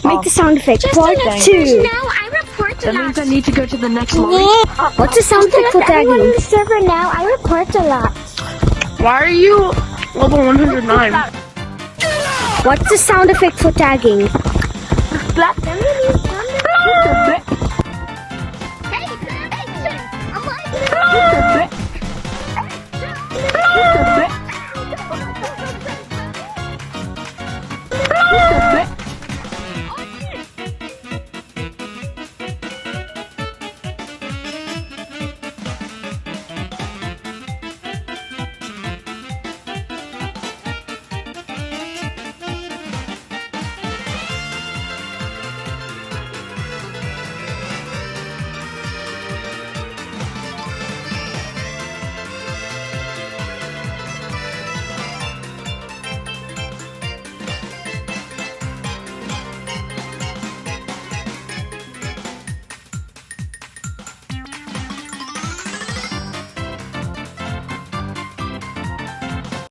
Make the sound effect. Just Part an 2. now. I report a That lot. means I need to go to the next lobby. What's the sound effect for Everyone tagging? on the server now. I report a lot. Why are you level 109? What's the sound effect for tagging? Black.